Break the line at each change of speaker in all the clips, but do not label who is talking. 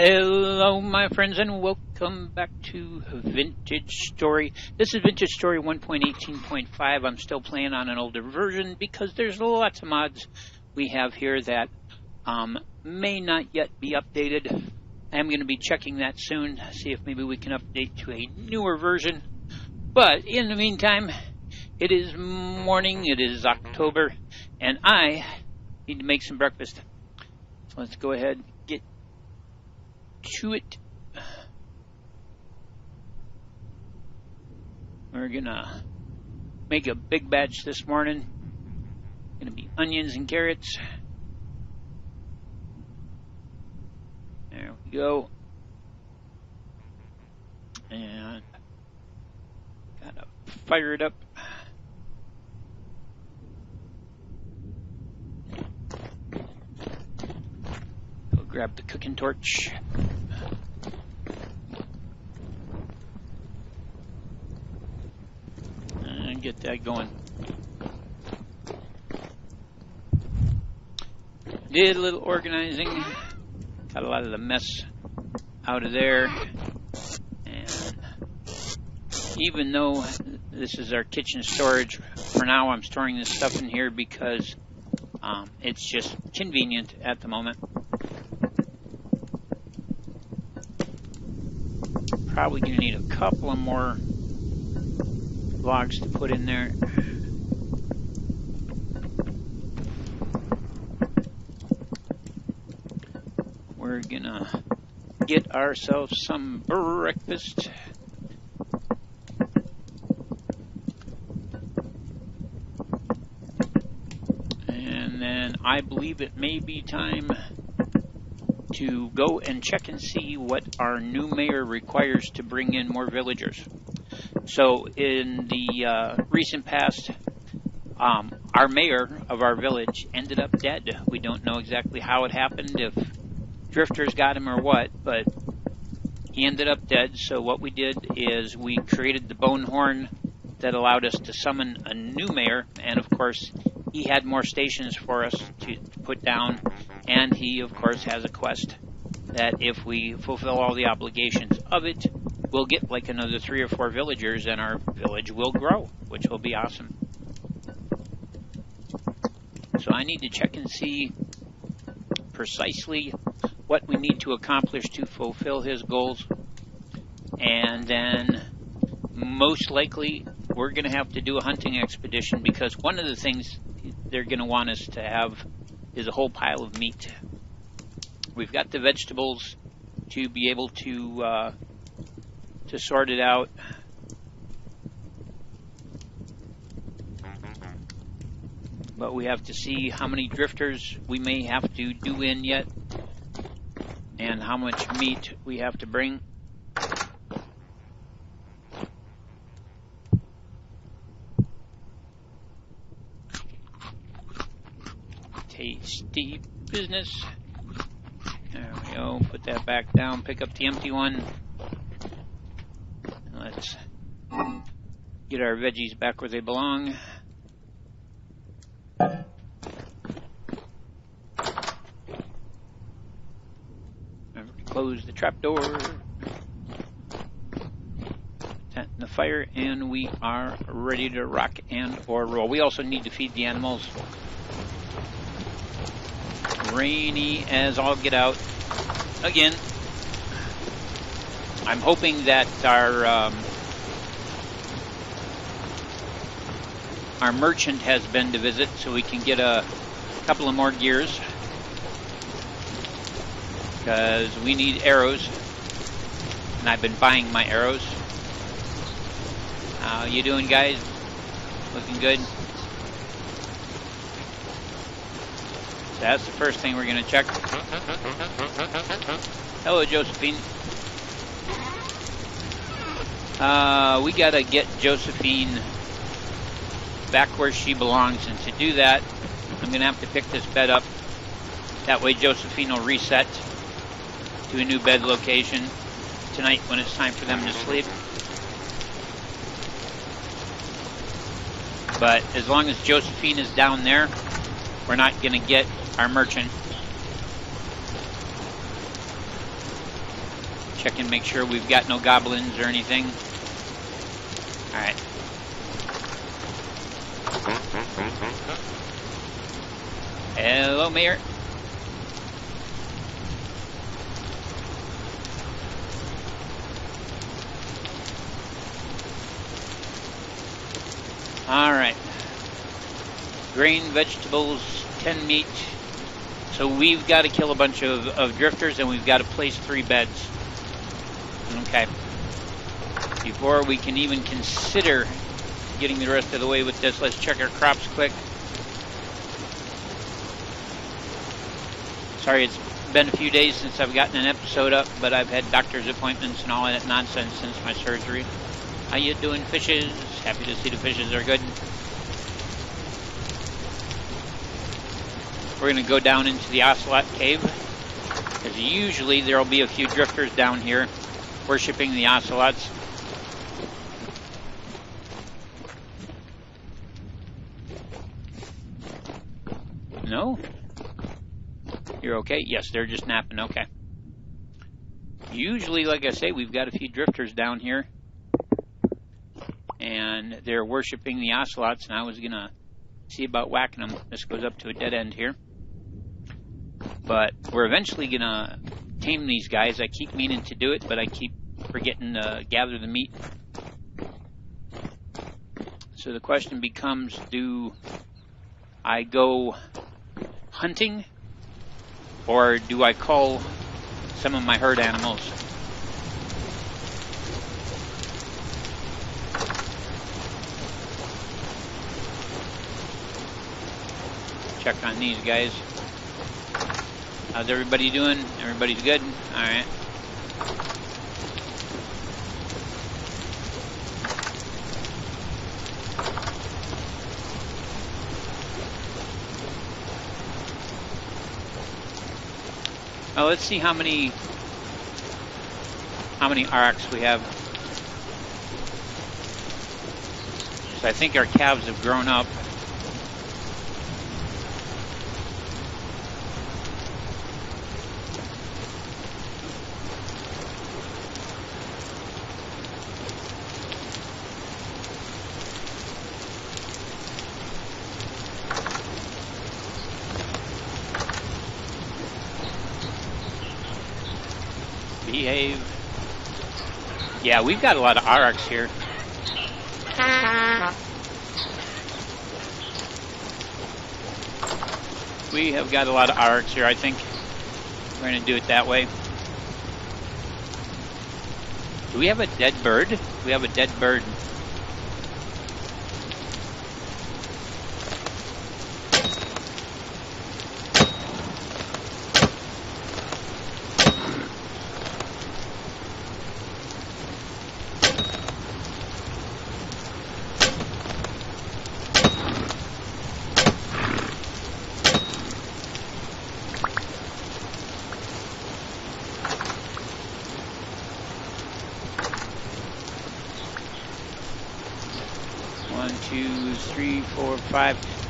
Hello my friends and welcome back to Vintage Story. This is Vintage Story 1.18.5. I'm still playing on an older version because there's lots of mods we have here that may not yet be updated. I'm going to be checking that soon, see if maybe we can update to a newer version. But in the meantime, it is morning, it is October, and I need to make some breakfast. So let's go ahead and get to it. We're gonna make a big batch this morning. Gonna be onions and carrots. There we go. And gotta fire it up. Go grab the cooking torch. And get that going. Did a little organizing. Got a lot of the mess out of there. And even though this is our kitchen storage, for now I'm storing this stuff in here because it's just convenient at the moment. Probably going to need a couple of more logs to put in there. We're gonna get ourselves some breakfast. And then I believe it may be time to go and check and see what our new mayor requires to bring in more villagers. So in the recent past, our mayor of our village ended up dead. We don't know exactly how it happened, if drifters got him or what, but he ended up dead. So what we did is we created the bone horn that allowed us to summon a new mayor, and of course he had more stations for us to put down, and he of course has a quest that if we fulfill all the obligations of it, we'll get like another 3 or 4 villagers and our village will grow, which will be awesome. So I need to check and see precisely what we need to accomplish to fulfill his goals. And then most likely we're going to have to do a hunting expedition, because one of the things they're going to want us to have is a whole pile of meat. We've got the vegetables to be able to sort it out. But we have to see how many drifters we may have to do in yet, and how much meat we have to bring. Tasty business. There we go. Put that back down. Pick up the empty one. Let's get our veggies back where they belong. Close the trapdoor. Tent in the fire, and we are ready to rock and or roll. We also need to feed the animals. Rainy as all get out again. I'm hoping that our merchant has been to visit, so we can get a couple of more gears, because we need arrows, and I've been buying my arrows. How you doing, guys? Looking good? So that's the first thing we're going to check. Hello, Josephine. We got to get Josephine back where she belongs, and to do that, I'm going to have to pick this bed up. That way Josephine will reset to a new bed location tonight when it's time for them to sleep. But as long as Josephine is down there, we're not going to get our merchant. Check and make sure we've got no goblins or anything. Alright. Hello, Mayor. Alright. Grain, vegetables, 10 meat. So we've got to kill a bunch of drifters, and we've got to place 3 beds. Okay. Before we can even consider getting the rest of the way with this, let's check our crops quick. Sorry, it's been a few days since I've gotten an episode up, but I've had doctor's appointments and all that nonsense since my surgery. How you doing, fishes? Happy to see the fishes are good. We're going to go down into the Ocelot Cave, because usually there will be a few drifters down here worshipping the ocelots. No? You're okay? Yes, they're just napping. Okay. Usually, like I say, we've got a few drifters down here, and they're worshipping the ocelots, and I was going to see about whacking them. This goes up to a dead end here. But we're eventually going to tame these guys. I keep meaning to do it, but I keep forgetting to gather the meat. So the question becomes, do I go hunting, or do I call some of my herd animals? Check on these guys. How's everybody doing? Everybody's good? Alright. Now let's see how many RX we have. So I think our calves have grown up. Behave. Yeah, we've got a lot of RX here. We have got a lot of RX here, I think. We're going to do it that way. Do we have a dead bird? We have a dead bird.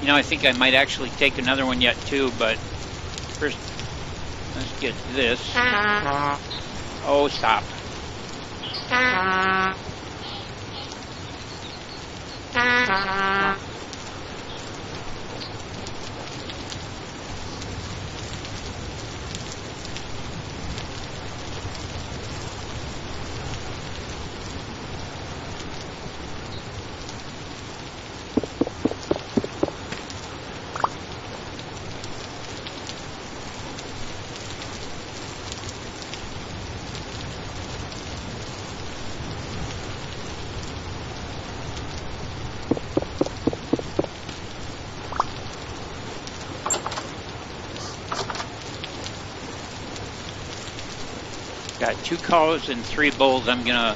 You know, I think I might actually take another one yet too, but first let's get this. Oh, stop. Got 2 cows and 3 bulls. I'm gonna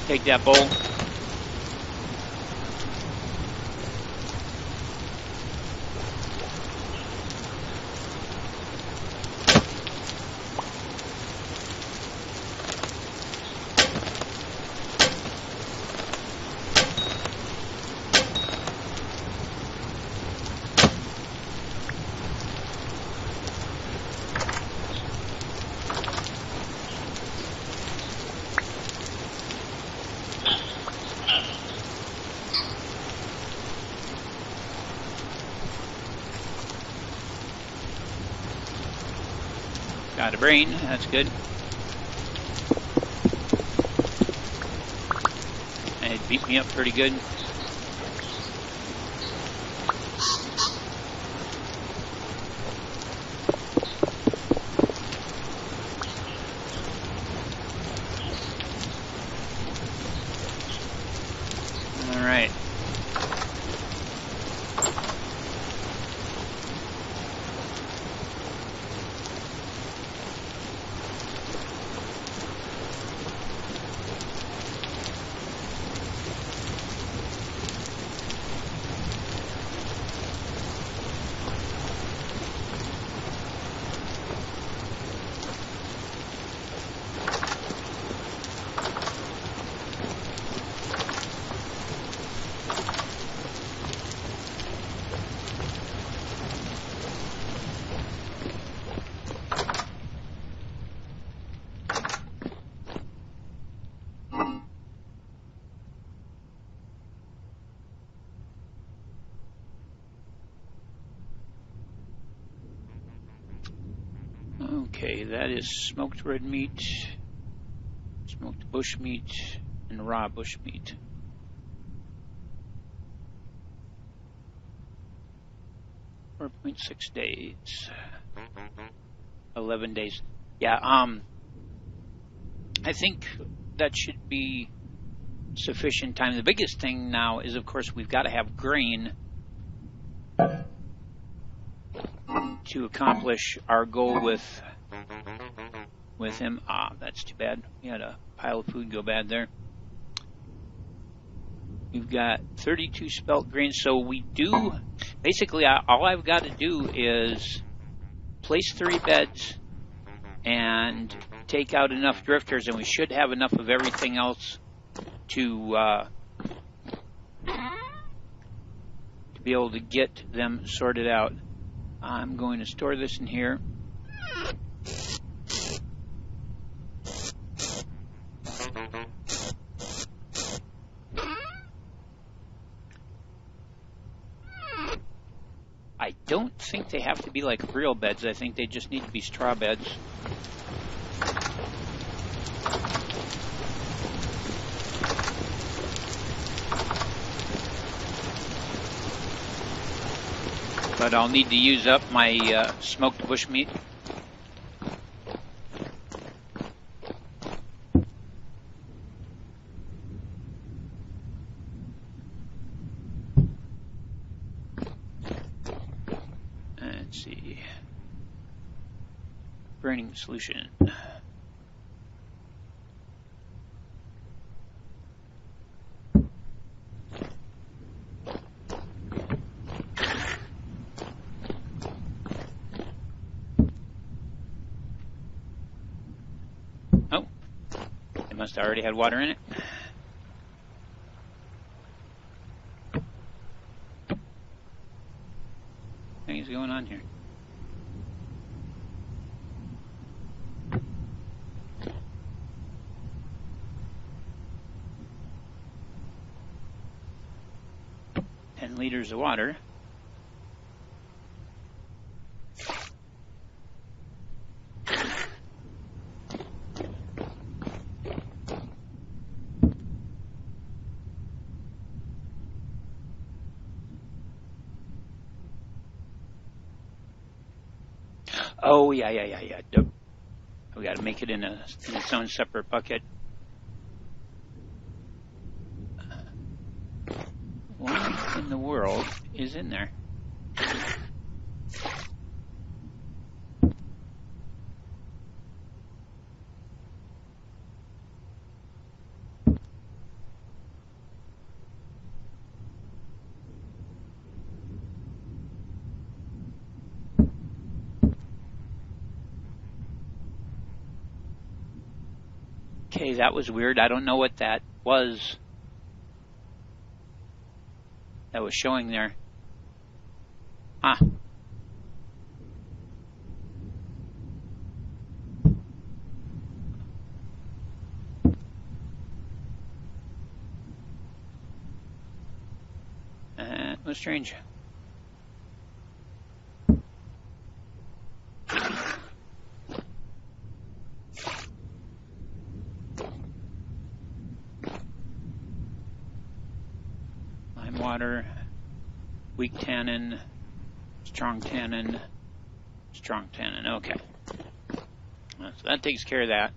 take that bull. Got a brain, that's good. And it beat me up pretty good. Alright. Okay, that is smoked red meat, smoked bush meat, and raw bush meat. 4.6 days. 11 days. Yeah, I think that should be sufficient time. The biggest thing now is, of course, we've got to have grain to accomplish our goal with him. Ah, that's too bad. We had a pile of food go bad there. We've got 32 spelt grains, so we do, basically all I've got to do is place 3 beds and take out enough drifters, and we should have enough of everything else to be able to get them sorted out. I'm going to store this in here. I don't think they have to be like real beds. I think they just need to be straw beds. But I'll need to use up my smoked bush meat. Let's see. Burning solution. Must have already had water in it. What is going on here? Liters of water. Oh, yeah. We got to make it in its own separate bucket. What in the world is in there? Okay, that was weird. I don't know what that was. That was showing there. Huh. That was strange. water, weak tannin, strong tannin, strong tannin. Okay. So that takes care of that.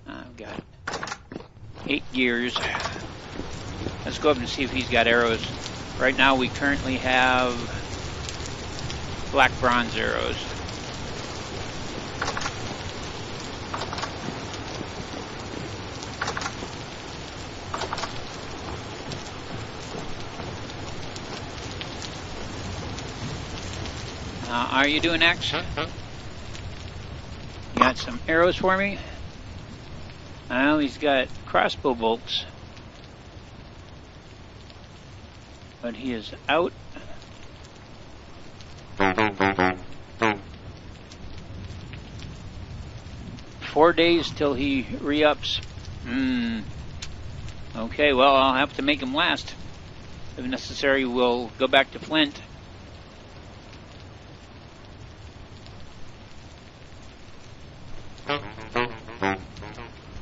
I've got 8 gears. Let's go up and see if he's got arrows. Right now we currently have black bronze arrows. Are you doing X? You got some arrows for me? Well, he's got crossbow bolts. But he is out. Four days till he re-ups. Okay, well, I'll have to make him last. If necessary, we'll go back to Flint.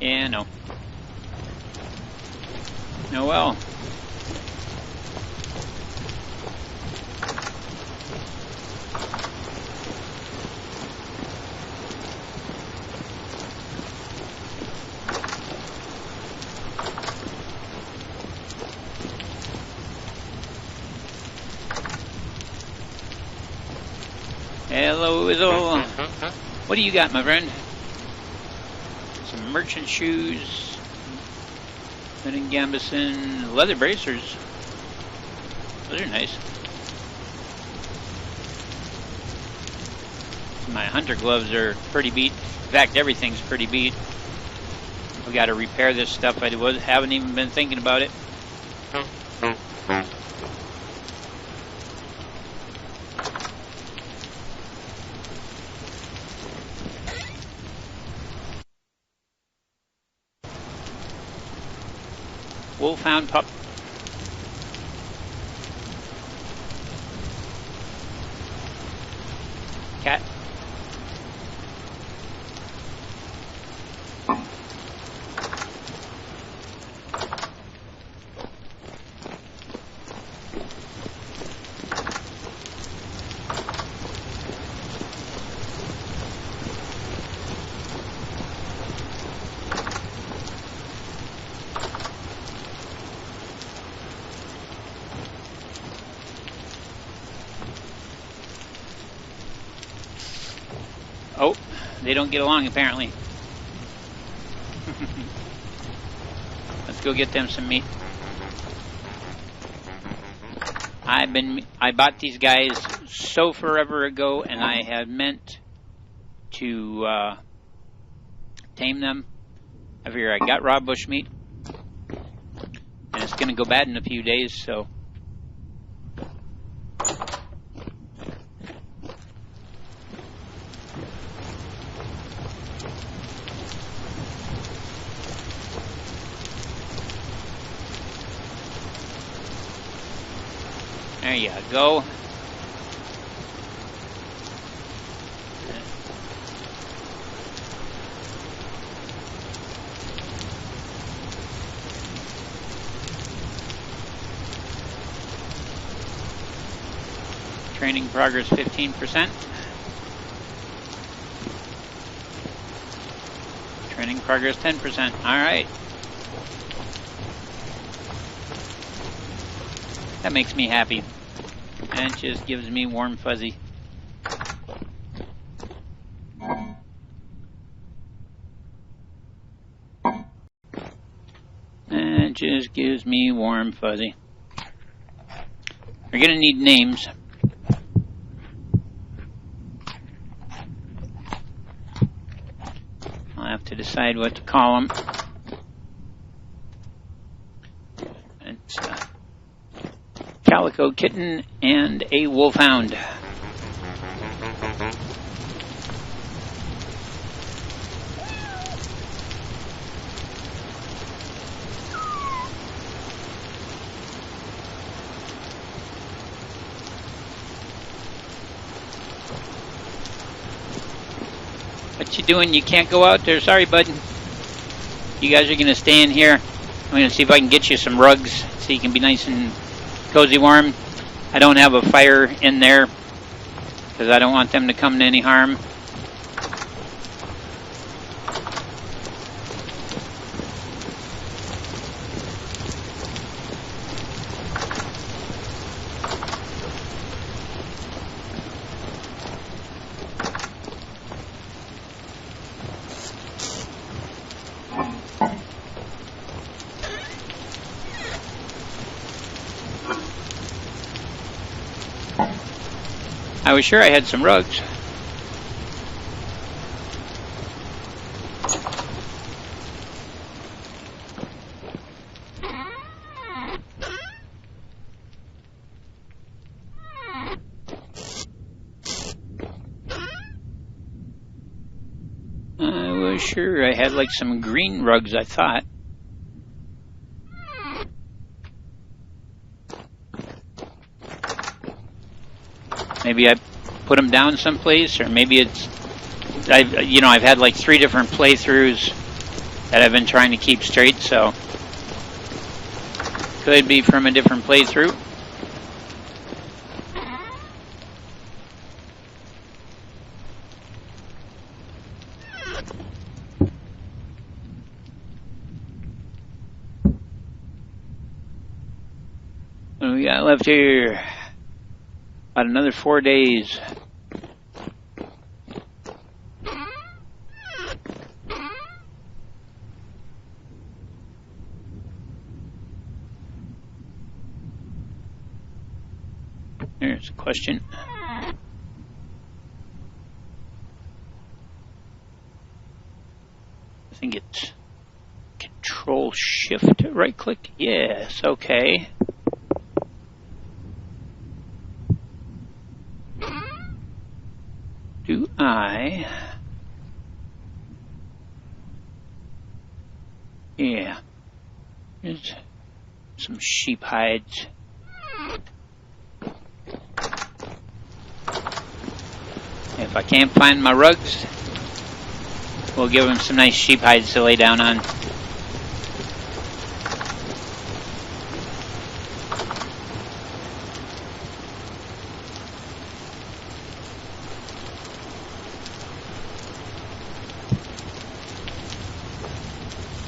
Yeah, no. No, well. Hello, Izzle. What do you got, my friend? Some merchant shoes, Fitting Gambison, leather bracers. Those are nice. My hunter gloves are pretty beat. In fact, everything's pretty beat. We got to repair this stuff. I haven't even been thinking about it. Wolfhound pup. Cat. Oh, they don't get along apparently. Let's go get them some meat. I bought these guys so forever ago, and I had meant to tame them. I figure I got raw bush meat, and it's gonna go bad in a few days, so. There you go. Training progress 15%. Training progress 10%. All right. That makes me happy. And it just gives me warm fuzzy. And it just gives me warm fuzzy. We're gonna need names. I'll have to decide what to call them. It's Calico Kitten and a Wolfhound. what you doing? You can't go out there. Sorry, bud. You guys are going to stay in here. I'm going to see if I can get you some rugs so you can be nice and cozy warm. I don't have a fire in there because I don't want them to come to any harm. I was sure I had some rugs. I was sure I had like some green rugs, I thought. Maybe I put them down someplace, or maybe it's, I've had like 3 different playthroughs that I've been trying to keep straight, so could be from a different playthrough. What do we got left here? About another 4 days. There's a question. I think it's Control Shift right click. Yes, okay. Do I? Yeah. There's some sheep hides. If I can't find my rugs, we'll give them some nice sheep hides to lay down on.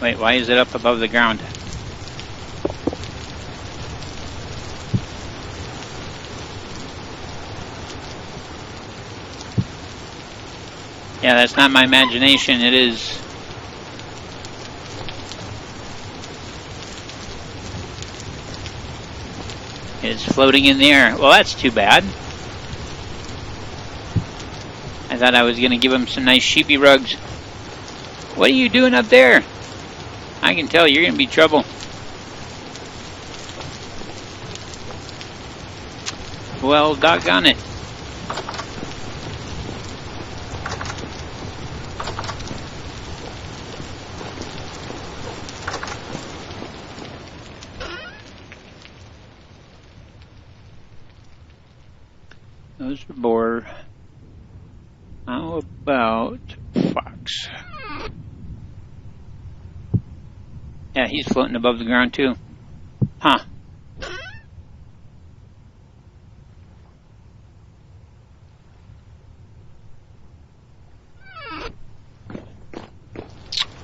Wait, why is it up above the ground? Yeah, that's not my imagination, it is. It's floating in the air. Well, that's too bad. I thought I was going to give him some nice sheepy rugs. What are you doing up there? I can tell you're going to be trouble. Well, doggone it. Those are boar. How about fox? Yeah, he's floating above the ground too. Huh.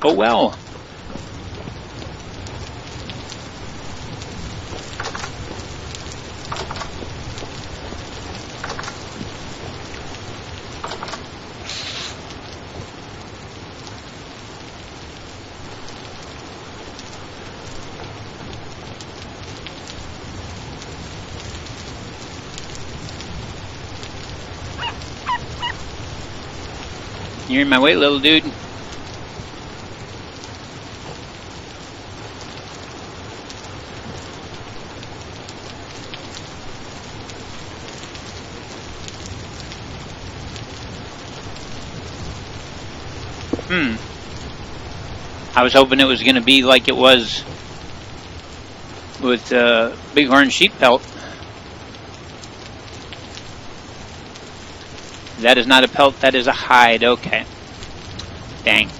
Oh well. You're in my way, little dude. I was hoping it was going to be like it was with bighorn sheep pelt. That is not a pelt, that is a hide, okay. Dang.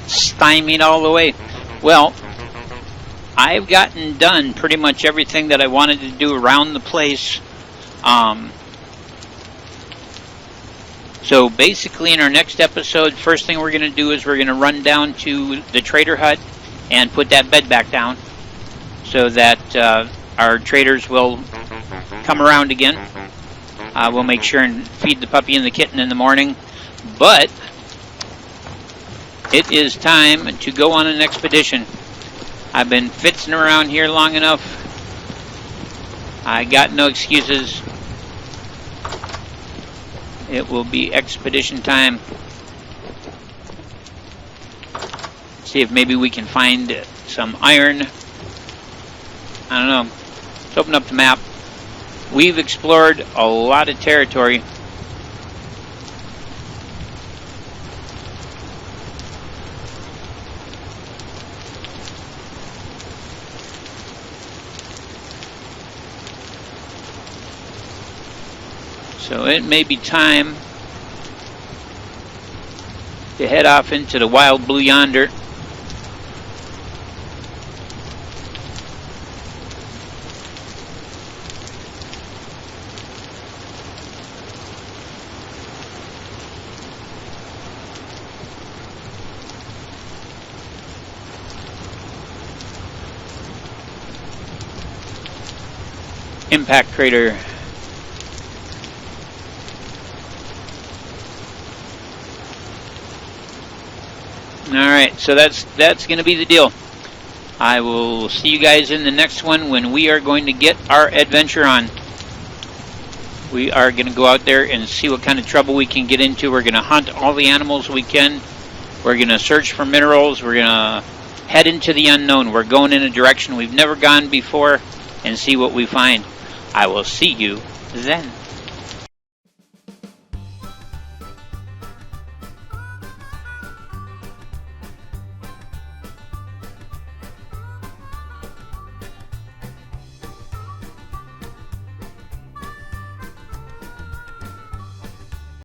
Stymied all the way. Well, I've gotten done pretty much everything that I wanted to do around the place. So basically in our next episode, first thing we're going to do is we're going to run down to the trader hut and put that bed back down so that our traders will come around again. We'll make sure and feed the puppy and the kitten in the morning. But it is time to go on an expedition. I've been fitzing around here long enough. I got no excuses. It will be expedition time. See if maybe we can find some iron. I don't know. Let's open up the map. We've explored a lot of territory. So it may be time to head off into the wild blue yonder. Impact crater. Alright, so that's going to be the deal. I will see you guys in the next one when we are going to get our adventure on. We are going to go out there and see what kind of trouble we can get into. We're going to hunt all the animals we can. We're going to search for minerals. We're going to head into the unknown. We're going in a direction we've never gone before and see what we find. I will see you then.